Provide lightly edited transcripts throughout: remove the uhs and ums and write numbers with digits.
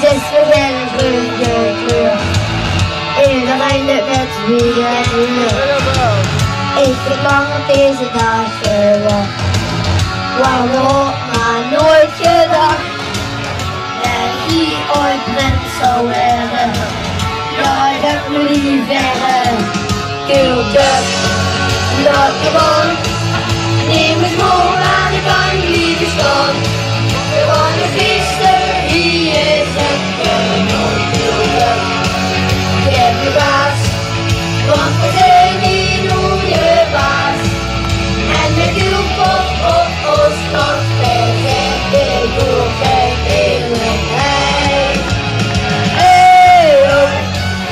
zes verkennen bruggen. In de einde met wielen. Ik verlang op deze dagen wacht. Waarom maar nooit gedacht. En hier ooit net zo erg. Ja, ik heb me niet verder. Kultuur, laat me gewoon. Neem het gewoon aan de kant, lieve staan. Gewoon een vister, hier is het nooit kultuur. Ik heb de baas, want we zijn niet hoe je baas. En met uw kop op ons kant, wij zijn de doel, geen eerlijkheid. Hey ho,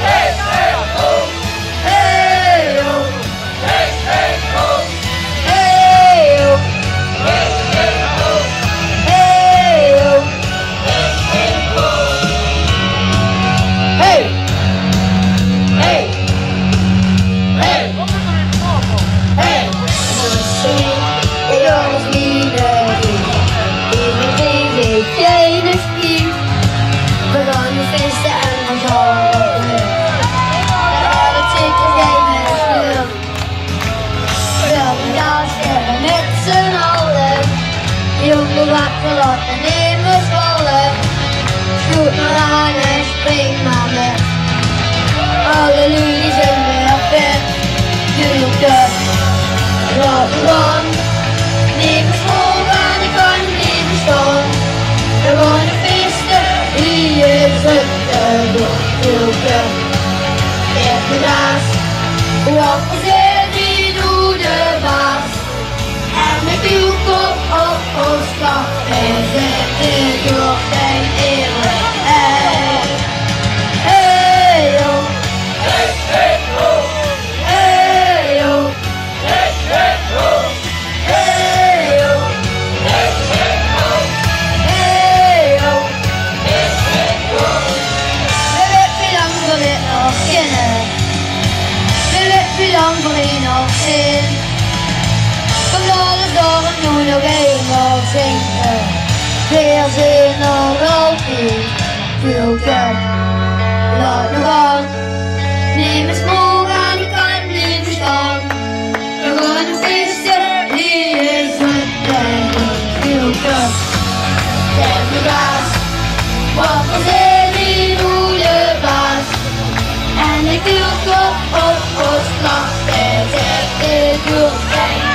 hey hey ho, hey ho, hey hey ho, hey ho, hey hey ho, hey ho, hey hey ho, hey, hey, hey, hey. De jongens lieden in de leven geen skiet. We gaan de vissen en we gaan daar het zeker geen mensen. Welke jassen met z'n allen. Jongen wakker laten nemen vallen. Scoot maar aan en spring maar weg. Alle liedjes zijn weer weg. Kultuur, laat me gaan. Neem me school aan, ik kan niet bestaan. We gaan de feesten, hier is het kultuur. Ik heb de daas, wat we zijn, die doet de baas. En met uw kop op ons slag, wij zetten door geen eerlijkheid. Hey ho, hey hey ho, hey ho, hey hey ho, hey ho, hey hey ho, hey ho, hey hey ho. We weten lang voor dit nog kennen. We weten lang voor die nog zin. Kom alles door en doe nog eenmaal zingen. Weer zin nog altijd. Veel kijk, laat nog aan. Neem eens moe aan, ik kan niet verstaan. We gaan de vissen, hier is het tegen. Veel kijk, heb de baas. Wat we zijn, die doe de baas. En ik wil kop op ons slag, wij zetten door zijn